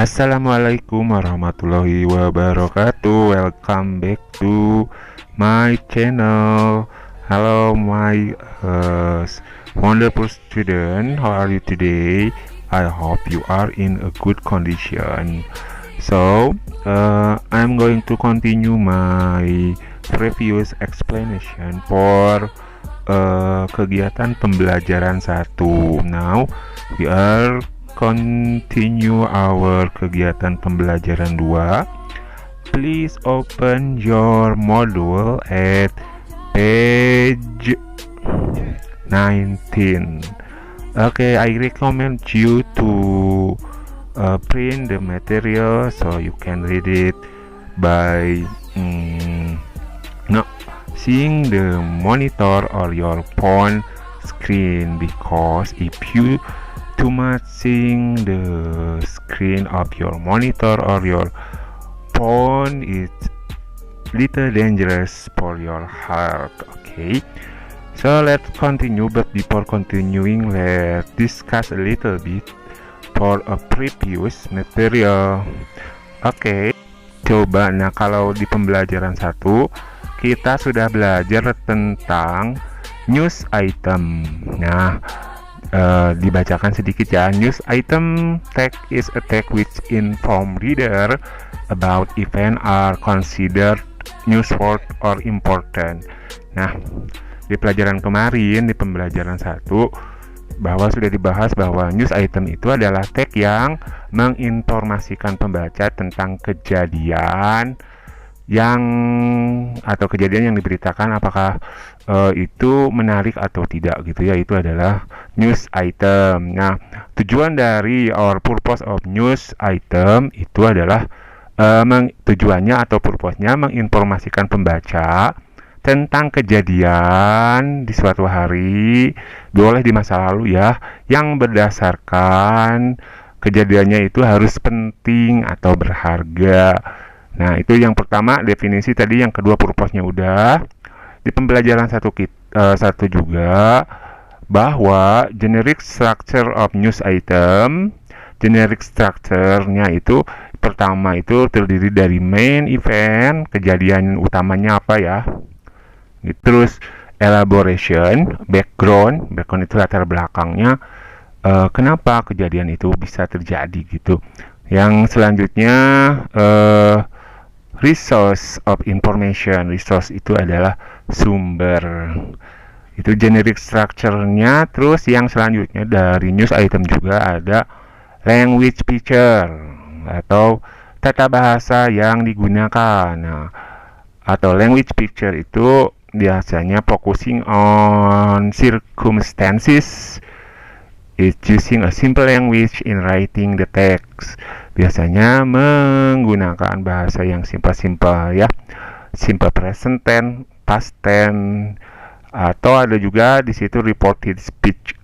Assalamualaikum warahmatullahi wabarakatuh. Welcome back to my channel. Hello, my wonderful student. How are you today? I hope you are in a good condition. So, I'm going to continue my previous explanation for kegiatan pembelajaran 1. Now, we are continue our kegiatan pembelajaran 2. Please open your module at page 19. Okay, I recommend you to print the material so you can read it by seeing the monitor or your phone screen, because if you too much seeing the screen of your monitor or your phone, it's little dangerous for your heart. Okay, so let's continue, but before continuing, let's discuss a little bit for a previous material. Oke, coba, nah kalau di pembelajaran 1 kita sudah belajar tentang news item. Nah, dibacakan sedikit ya. News item tag is a tag which inform reader about event are considered newsworthy or important. Nah, di pelajaran kemarin, di pembelajaran 1, bahwa sudah dibahas bahwa news item itu adalah tag yang menginformasikan pembaca tentang kejadian atau kejadian yang diberitakan, apakah itu menarik atau tidak gitu ya. Itu adalah news item. Nah, tujuan dari or purpose of news item itu adalah tujuannya atau purpose-nya menginformasikan pembaca tentang kejadian di suatu hari, boleh di masa lalu ya, yang berdasarkan kejadiannya itu harus penting atau berharga. Nah, itu yang pertama definisi tadi, yang kedua purpose-nya udah. Di pembelajaran 1 juga bahwa generic structure of news item. Generic structure-nya itu pertama itu terdiri dari main event, kejadian utamanya apa ya. Terus elaboration, background itu latar belakangnya, kenapa kejadian itu bisa terjadi gitu. Yang selanjutnya resource of information. Resource itu adalah sumber. Itu generic structure-nya. Terus yang selanjutnya dari news item juga ada language feature atau tata bahasa yang digunakan. Nah, atau language feature itu biasanya focusing on circumstances. It's using a simple language in writing the text. Biasanya menggunakan bahasa yang simpel-simpel ya, simple present tense, past tense, atau ada juga di situ reported speech.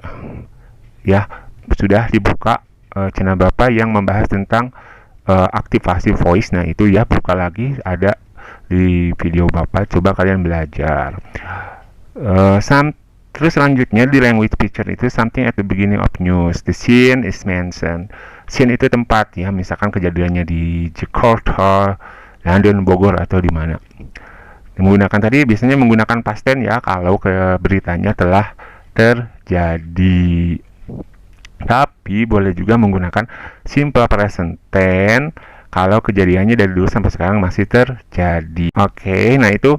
Ya, sudah dibuka channel Bapak yang membahas tentang aktivasi voice. Nah, itu ya, buka lagi, ada di video Bapak, coba kalian belajar. Terus selanjutnya di language feature itu something at the beginning of news. The scene is mentioned. Scene itu tempat ya, misalkan kejadiannya di Jakarta, London, Bogor, atau di mana. Menggunakan tadi biasanya menggunakan past tense ya kalau ke beritanya telah terjadi. Tapi boleh juga menggunakan simple present tense kalau kejadiannya dari dulu sampai sekarang masih terjadi. Oke, nah itu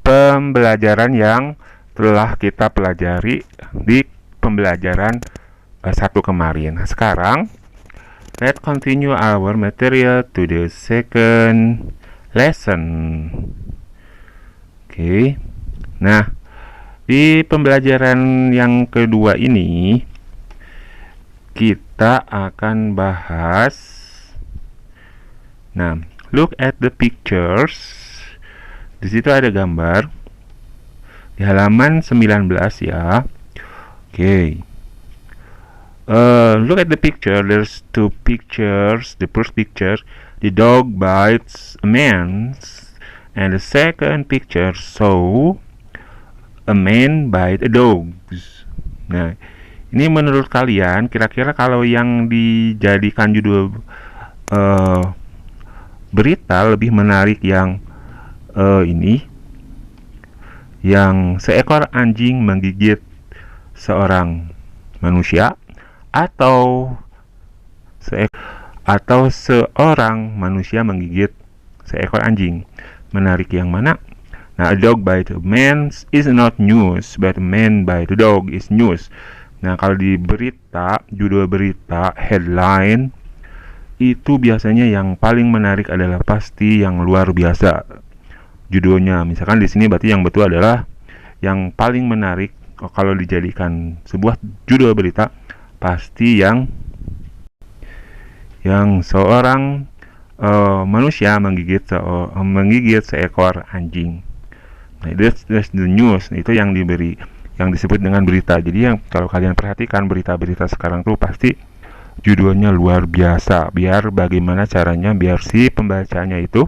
pembelajaran yang telah kita pelajari di pembelajaran 1 kemarin. Nah, sekarang let's continue our material to the second lesson. Oke. Nah, di pembelajaran yang kedua ini kita akan bahas, nah, look at the pictures. Di situ ada gambar di halaman 19 ya. Oke. Look at the picture. There's 2 pictures. The first picture, the dog bites a man, and the second picture show a man bite a dog. Nah, ini menurut kalian kira-kira kalau yang dijadikan judul berita lebih menarik yang ini, yang seekor anjing menggigit seorang manusia, atau seorang manusia menggigit seekor anjing. Menarik yang mana? Nah, a dog bite a man is not news, but a man bite a dog is news. Nah, kalau di berita, judul berita, headline, itu biasanya yang paling menarik adalah pasti yang luar biasa. Judulnya, misalkan di sini berarti yang betul adalah yang paling menarik. Kalau dijadikan sebuah judul berita, pasti yang seorang manusia menggigit seekor anjing. Nah, that's the news. Itu yang disebut dengan berita. Jadi kalau kalian perhatikan berita-berita sekarang tuh pasti judulnya luar biasa. Biar bagaimana caranya biar si pembacanya itu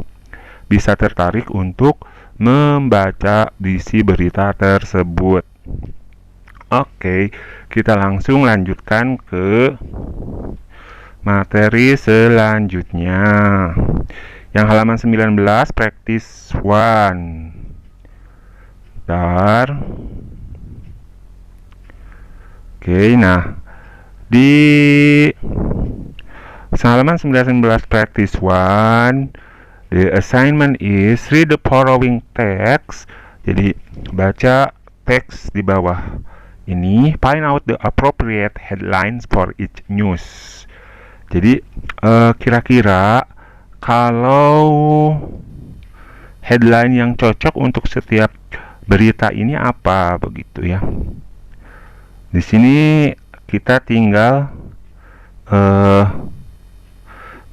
bisa tertarik untuk membaca isi berita tersebut. Oke, kita langsung lanjutkan ke materi selanjutnya. Yang halaman 19, practice 1. Oke, nah di halaman 19 practice 1, the assignment is read the following text. Jadi baca teks di bawah ini, find out the appropriate headlines for each news. Jadi kira-kira kalau headline yang cocok untuk setiap berita ini apa, begitu ya. Di sini kita tinggal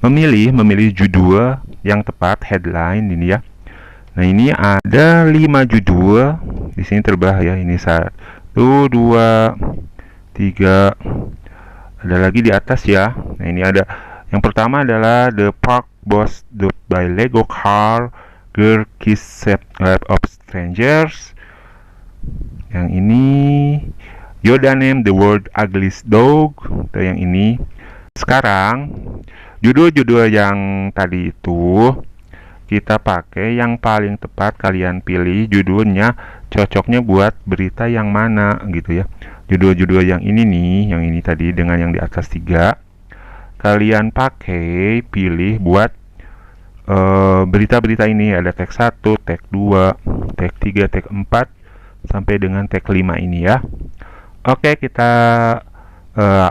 memilih judul yang tepat, headline ini ya. Nah, ini ada 5 judul di sini terbelah ya. Ini 1, 2, 3, ada lagi di atas ya. Nah, ini ada yang pertama adalah The Park Boss by Lego Car Girl Kiss Set Lab of Strangers. Yang ini Yoda Name the World Ugliest Dog. Atau yang ini. Sekarang judul-judul yang tadi itu kita pakai yang paling tepat. Kalian pilih judulnya cocoknya buat berita yang mana gitu ya. Judul-judul yang ini nih, yang ini tadi dengan yang di atas 3, kalian pakai pilih buat berita-berita ini. Ada tag 1, tag 2, tag 3, tag 4 sampai dengan tag 5 ini ya. Oke, kita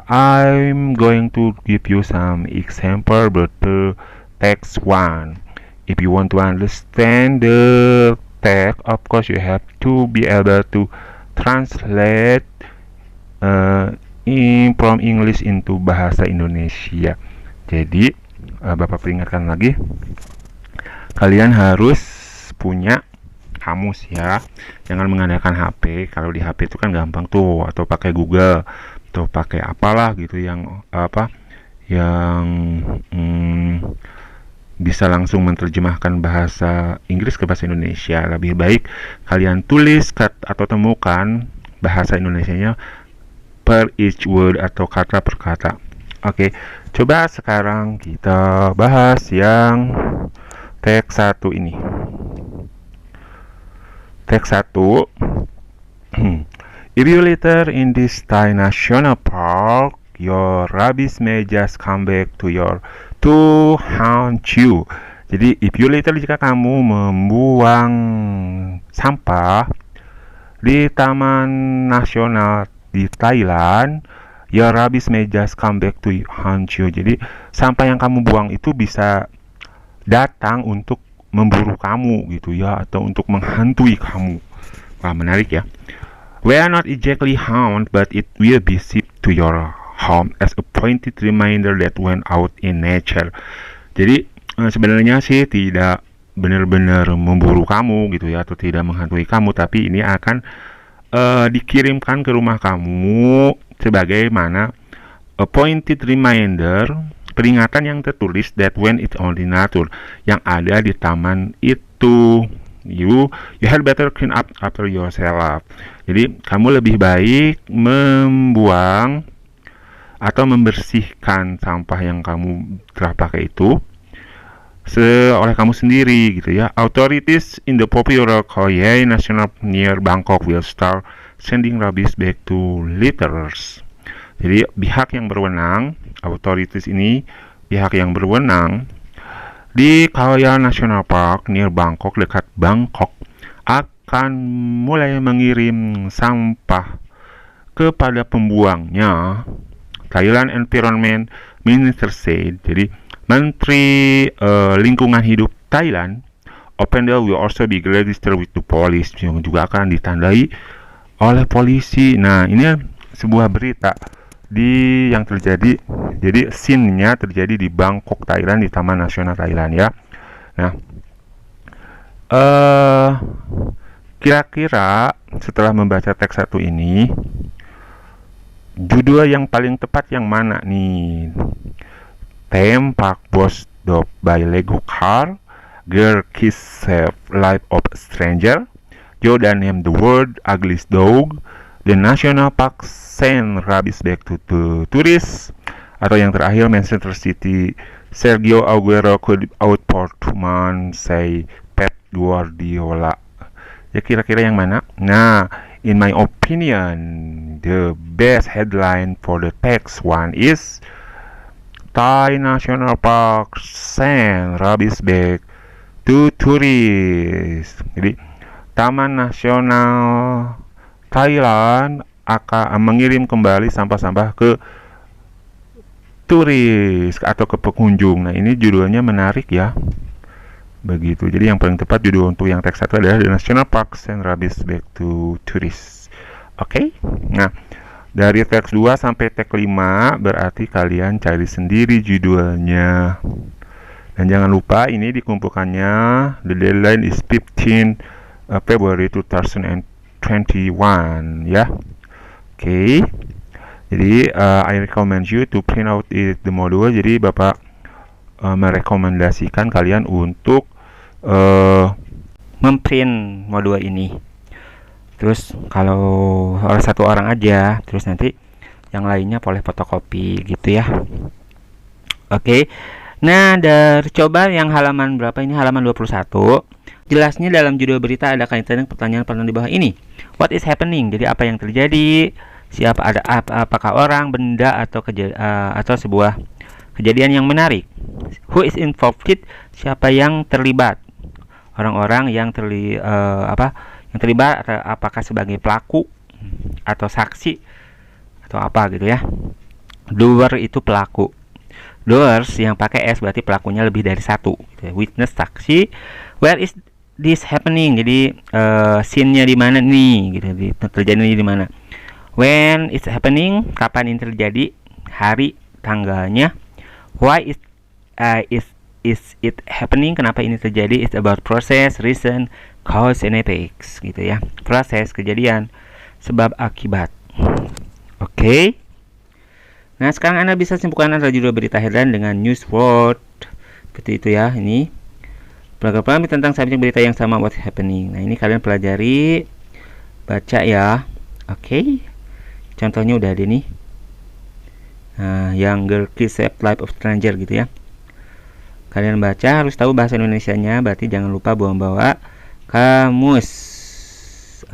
I'm going to give you some example about the text 1. If you want to understand the text, of course you have to be able to translate from English into bahasa Indonesia. Jadi Bapak peringatkan lagi, kalian harus punya kamus ya. Jangan mengandalkan HP. Kalau di HP itu kan gampang tuh, atau pakai Google, atau pakai apalah gitu yang bisa langsung menerjemahkan bahasa Inggris ke bahasa Indonesia. Lebih baik kalian tulis atau temukan bahasa Indonesianya per each word atau kata per kata. Oke, coba sekarang kita bahas yang teks 1 ini. Teks 1. If you litter in this Thai National Park, your rabies may just come back to haunt you. Jadi, if you litter, jika kamu membuang sampah di Taman Nasional di Thailand, your rabies may just come back to haunt you. Jadi, sampah yang kamu buang itu bisa datang untuk memburu kamu gitu ya, atau untuk menghantui kamu. Wah, menarik ya. We are not exactly haunt, but it will be shipped to your home as a pointed reminder that went out in nature. Jadi sebenarnya sih tidak benar-benar memburu kamu gitu ya, atau tidak menghantui kamu, tapi ini akan dikirimkan ke rumah kamu sebagaimana a pointed reminder, peringatan yang tertulis that when it's on the nature, yang ada di taman itu. You had better clean up after yourself. Jadi kamu lebih baik membuang atau membersihkan sampah yang kamu telah pakai itu oleh kamu sendiri gitu ya. Authorities in the popular Khao Yai National near Bangkok will start sending rubbish back to litters. Jadi pihak yang berwenang, authorities ini pihak yang berwenang di Khao Yai National Park near Bangkok, dekat Bangkok, akan mulai mengirim sampah kepada pembuangnya. Thailand Environment Minister said. Jadi Menteri Lingkungan Hidup Thailand, offender will also be registered with the police, yang juga akan ditandai oleh polisi. Nah, ini sebuah berita yang terjadi. Jadi scene-nya terjadi di Bangkok, Thailand, di Taman Nasional Thailand ya. Nah, kira-kira setelah membaca teks satu ini, judul yang paling tepat yang mana nih? Theme Park Boss Dog by Lego Car, Girl Kiss Save Life of Stranger, Yoda Named the World Ugliest Dog, The National Park Send Rubbish Back to the Tourists, atau yang terakhir Manchester City, Sergio Aguero could outport man say Pep Guardiola. Ya, kira-kira yang mana? Nah, in my opinion, the best headline for the text one is Thai National Park send rubbish bag to tourists. Jadi Taman Nasional Thailand akan mengirim kembali sampah-sampah ke turis atau ke pengunjung. Nah, ini judulnya menarik ya. Begitu. Jadi yang paling tepat judul untuk yang teks satu adalah The National Park send rubbish bag to tourists. Oke. Nah, dari teks 2 sampai teks 5 berarti kalian cari sendiri judulnya. Dan jangan lupa ini dikumpulkannya, the deadline is 15 February 2021 ya. Oke. Jadi I recommend you to print out the module. Jadi Bapak merekomendasikan kalian untuk memprint modul ini. Terus kalau satu orang aja, terus nanti yang lainnya boleh fotokopi gitu ya. Oke. Nah, coba yang halaman berapa ini? Halaman 21. Jelasnya dalam judul berita ada kaitan dengan pertanyaan-pertanyaan di bawah ini. What is happening? Jadi apa yang terjadi? Siapa ada apakah orang, benda atau sebuah kejadian yang menarik? Who is involved? Siapa yang terlibat? Orang-orang yang terlibat atau apakah sebagai pelaku atau saksi atau apa gitu ya. Doer itu pelaku. Doers yang pakai S berarti pelakunya lebih dari satu. Witness, saksi. Where is this happening? Jadi scene-nya di mana nih? Gitu. Terjadi di mana? When it's happening? Kapan ini terjadi? Hari, tanggalnya. Why is it happening? Kenapa ini terjadi? It's about process, reason, cause, and effects gitu ya. Proses, kejadian, sebab, akibat. Oke. Nah, sekarang Anda bisa simpulkan antara judul berita headline dengan news word. Seperti itu ya. Ini pahami tentang subjek berita yang sama, what's happening. Nah, ini kalian pelajari, baca ya. Oke. Contohnya udah ada nih. Nah, yang Girl Kiss Save Life of Stranger gitu ya. Kalian baca harus tahu bahasa Indonesianya, berarti jangan lupa bawa kamus.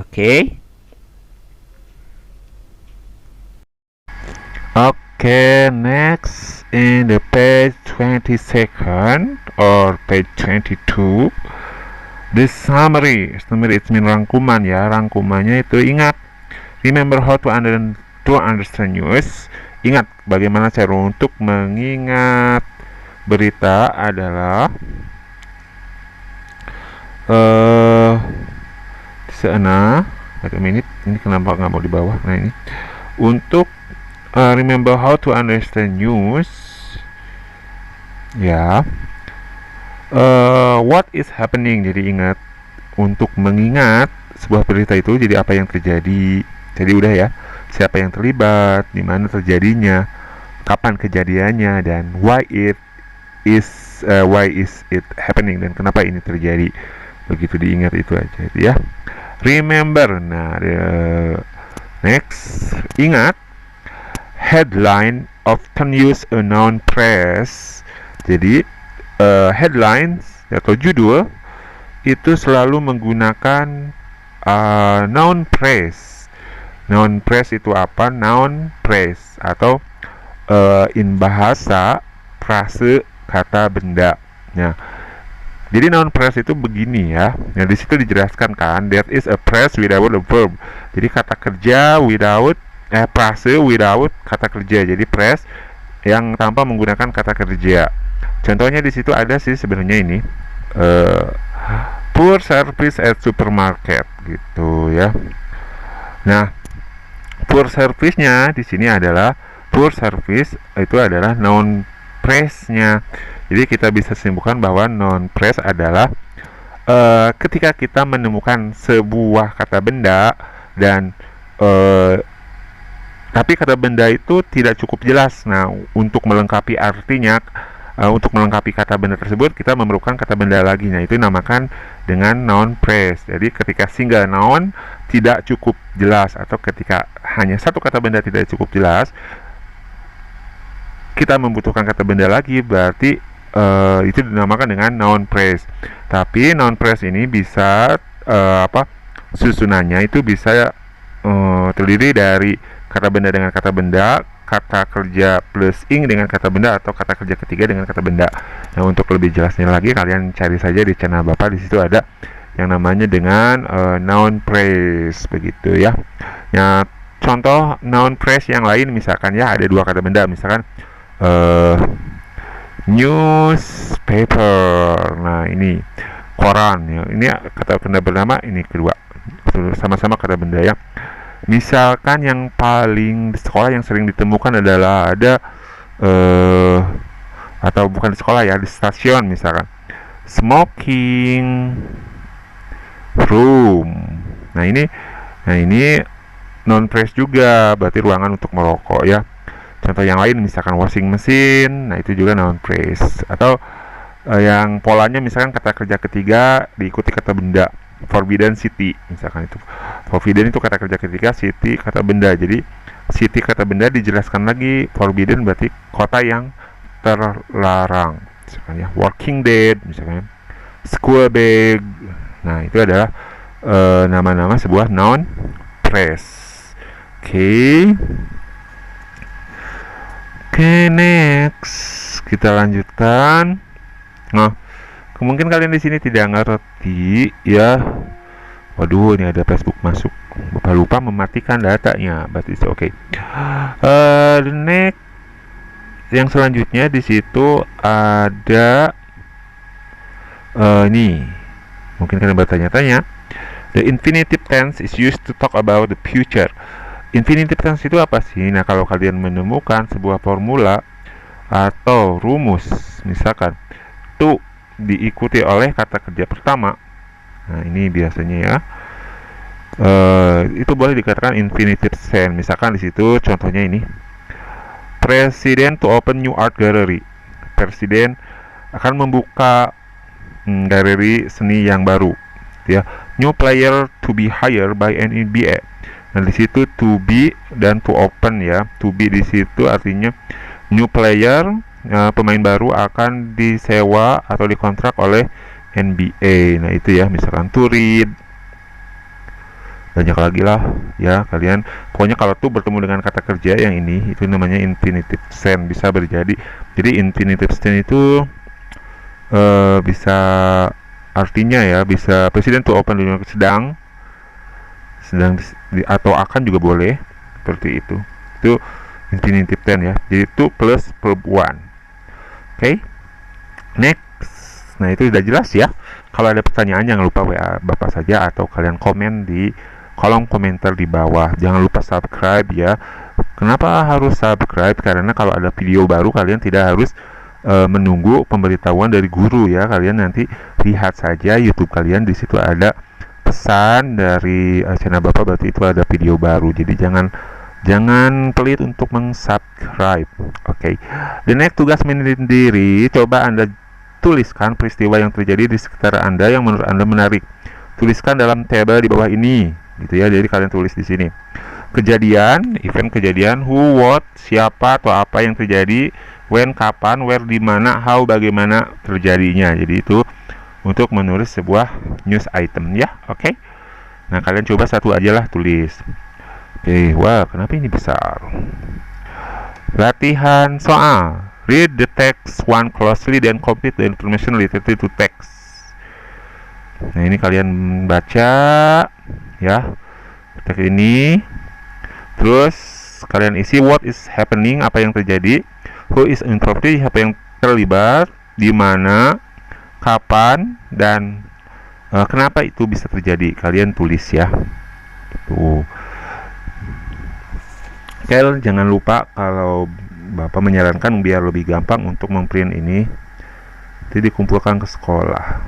Oke. Okay, next in the page 22 or page 22, the summary it mean rangkuman ya. Rangkumannya itu ingat, remember how to understand news. Ingat bagaimana cara untuk mengingat berita adalah di sana. Wait a minute, ini kenapa nggak mau di bawah? Nah, ini untuk remember how to understand news ya. What is happening? Jadi ingat, untuk mengingat sebuah berita itu jadi apa yang terjadi. Jadi udah ya, siapa yang terlibat, di mana terjadinya, kapan kejadiannya, dan why is it happening, dan kenapa ini terjadi. Begitu, diingat itu aja ya. Remember. Nah, next, ingat, headline often use a noun phrase. Jadi headlines atau judul itu selalu menggunakan noun phrase. Noun phrase itu apa? Noun phrase atau in bahasa frase kata benda. Nah, jadi noun phrase itu begini ya. Nah, di situ dijelaskan kan, that is a phrase without a verb. Jadi kata kerja without frase without kata kerja. Jadi phrase yang tanpa menggunakan kata kerja. Contohnya di situ ada sih sebenarnya ini poor service at supermarket gitu ya. Nah, poor service-nya di sini adalah poor service itu adalah noun phrase-nya. Jadi kita bisa simpulkan bahwa noun phrase adalah ketika kita menemukan sebuah kata benda dan tapi kata benda itu tidak cukup jelas. Nah, untuk melengkapi artinya, untuk melengkapi kata benda tersebut kita memerlukan kata benda lagi. Nah, itu dinamakan dengan noun phrase. Jadi ketika single noun tidak cukup jelas atau ketika hanya satu kata benda tidak cukup jelas, kita membutuhkan kata benda lagi, berarti itu dinamakan dengan noun phrase. Tapi noun phrase ini bisa susunannya itu bisa terdiri dari kata benda dengan kata benda, kata kerja plus ing dengan kata benda, atau kata kerja ketiga dengan kata benda. Nah, untuk lebih jelasnya lagi kalian cari saja di channel Bapak, di situ ada yang namanya dengan noun phrase begitu ya. Nah, contoh noun phrase yang lain misalkan ya, ada dua kata benda, misalkan newspaper. Nah, ini koran ya. Ini kata benda bernama, ini kedua. Sama-sama kata benda ya. Misalkan yang paling di sekolah yang sering ditemukan adalah ada atau bukan di sekolah ya, di stasiun misalkan smoking room. Nah, ini non phrase juga, berarti ruangan untuk merokok ya. Contoh yang lain misalkan washing machine, nah itu juga noun phrase. Atau yang polanya misalkan kata kerja ketiga diikuti kata benda, forbidden city misalkan itu. Forbidden itu kata kerja ketiga, city kata benda. Jadi city kata benda dijelaskan lagi, forbidden berarti kota yang terlarang. Misalkan ya, Walking Dead misalkan, school bag. Nah, itu adalah nama-nama sebuah noun phrase. Oke, next kita lanjutkan. Nah, kemungkinan kalian di sini tidak ngerti ya. Waduh, ini ada Facebook masuk. Bapak lupa mematikan datanya. Berarti oke. The next yang selanjutnya di situ ada ini. Mungkin kalian bertanya-tanya. The infinitive tense is used to talk about the future. Infinitive tense itu apa sih? Nah, kalau kalian menemukan sebuah formula atau rumus, misalkan to diikuti oleh kata kerja pertama, nah ini biasanya ya, itu boleh dikatakan infinitive tense. Misalkan di situ contohnya ini, Presiden to open new art gallery. Presiden akan membuka galeri seni yang baru, ya. New player to be hired by an NBA. Nah, di situ to be dan to open ya. To be di situ artinya new player, pemain baru akan disewa atau dikontrak oleh NBA. Nah, itu ya, misalkan to read. Banyak lagi lah ya kalian. Pokoknya kalau tuh bertemu dengan kata kerja yang ini, itu namanya infinitive tense, bisa berjadi. Jadi infinitive tense itu bisa artinya ya, bisa presiden to open sedang atau akan juga boleh, seperti itu. Itu infinitive tense ya. Jadi itu plus verb one. Oke. Next. Nah, itu sudah jelas ya. Kalau ada pertanyaan jangan lupa WA Bapak saja atau kalian komen di kolom komentar di bawah. Jangan lupa subscribe ya. Kenapa harus subscribe? Karena kalau ada video baru kalian tidak harus menunggu pemberitahuan dari guru ya. Kalian nanti lihat saja YouTube kalian, di situ ada pesan dari channel Bapak, berarti itu ada video baru. Jadi jangan pelit untuk meng-subscribe. Oke. The next, tugas menyendiri. Coba Anda tuliskan peristiwa yang terjadi di sekitar Anda yang menurut Anda menarik. Tuliskan dalam tabel di bawah ini, gitu ya. Jadi kalian tulis di sini. kejadian, event kejadian, who, what, siapa atau apa yang terjadi, when, kapan, where, di mana, how, bagaimana terjadinya. Jadi itu untuk menulis sebuah news item ya. Oke. Nah, kalian coba satu aja lah tulis. Oke, wah, kenapa ini besar? Latihan soal. Read the text one closely then complete the information related to text. Nah, ini kalian baca ya teks ini. Terus kalian isi what is happening, apa yang terjadi, who is involved, apa yang terlibat, di mana, kapan, dan kenapa itu bisa terjadi. Kalian tulis ya. Tuh. Kalian jangan lupa, kalau Bapak menyarankan biar lebih gampang untuk memprint ini, jadi dikumpulkan ke sekolah.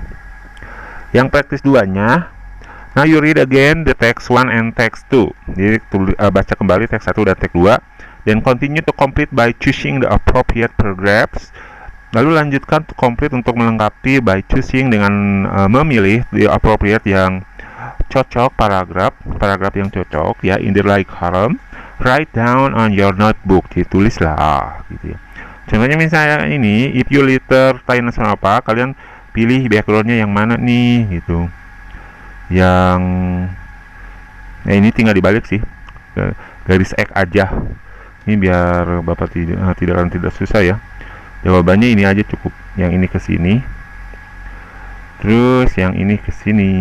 Yang praktis 2-nya, now you read again the text 1 and text 2. Jadi baca kembali teks 1 dan teks 2, then continue to complete by choosing the appropriate paragraphs. Lalu lanjutkan to complete untuk melengkapi by choosing dengan memilih the appropriate yang cocok, paragraf yang cocok ya, in the right column. Write down on your notebook, ditulislah gitu ya. Contohnya misalnya ini, if you later tanya sama apa, kalian pilih backgroundnya yang mana nih gitu. Yang ini tinggal dibalik sih, garis X aja. Ini biar Bapak tidak susah ya. Jawabannya ini aja cukup. Yang ini ke sini. Terus yang ini ke sini.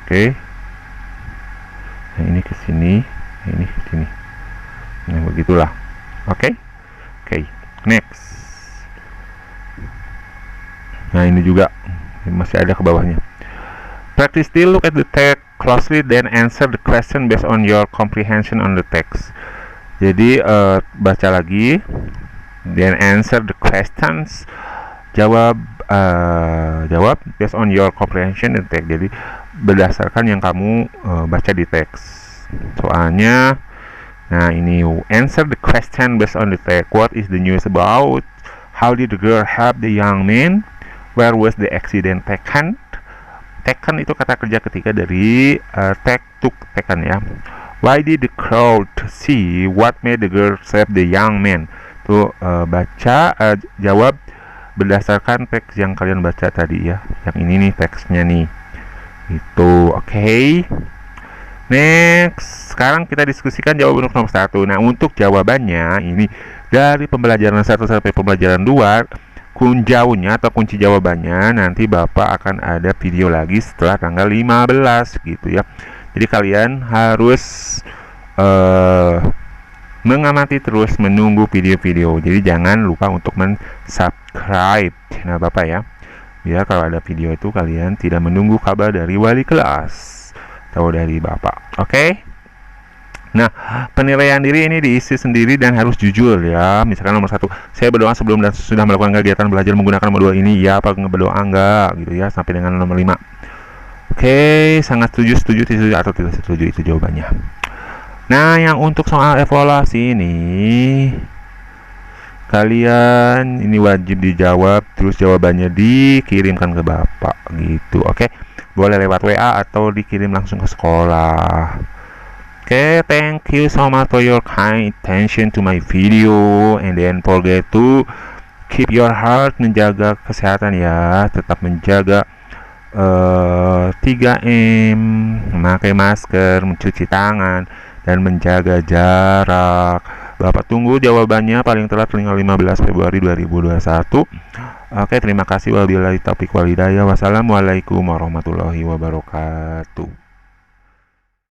Oke. Yang ini ke sini, ini ke sini. Nah, begitulah. Oke. Next. Nah, ini juga masih ada ke bawahnya. Practice still, look at the text closely, then answer the question based on your comprehension on the text. Jadi baca lagi, then answer the questions. Jawab based on your comprehension in text. Jadi berdasarkan yang kamu baca di teks. Soalnya, nah ini answer the question based on the text. What is the news about? How did the girl help the young man? Where was the accident taken? Taken itu kata kerja ketiga dari take, took, taken ya. Why did the crowd see? What made the girl save the young man? Tuh baca, jawab berdasarkan teks yang kalian baca tadi ya. Yang ini nih teksnya nih. Itu oke. Next, sekarang kita diskusikan jawaban untuk nomor 1. Nah, untuk jawabannya ini dari pembelajaran 1 sampai pembelajaran 2, kunjaunya atau kunci jawabannya nanti Bapak akan ada video lagi setelah tanggal 15 gitu ya. Jadi kalian harus mengamati terus, menunggu video-video. Jadi jangan lupa untuk subscribe channel Bapak ya. Biar kalau ada video itu kalian tidak menunggu kabar dari wali kelas atau dari Bapak. Oke? Nah, penilaian diri ini diisi sendiri dan harus jujur ya. Misalkan nomor 1, saya berdoa sebelum dan sudah melakukan kegiatan belajar menggunakan modul ini, ya apa berdoa enggak gitu ya, sampai dengan nomor 5. Oke, sangat setuju, atau tidak setuju, itu jawabannya. Nah, yang untuk soal evaluasi ini, kalian ini wajib dijawab, terus jawabannya dikirimkan ke Bapak gitu. Oke, boleh lewat WA atau dikirim langsung ke sekolah. Oke, thank you so much for your kind attention to my video, and then forget to keep your heart, menjaga kesehatan ya, tetap menjaga 3M, memakai masker, mencuci tangan, dan menjaga jarak. Bapak tunggu jawabannya paling telat tanggal 15 Februari 2021. Oke, terima kasih. Wabillahi taufiq wal hidayah. Wassalamualaikum warahmatullahi wabarakatuh.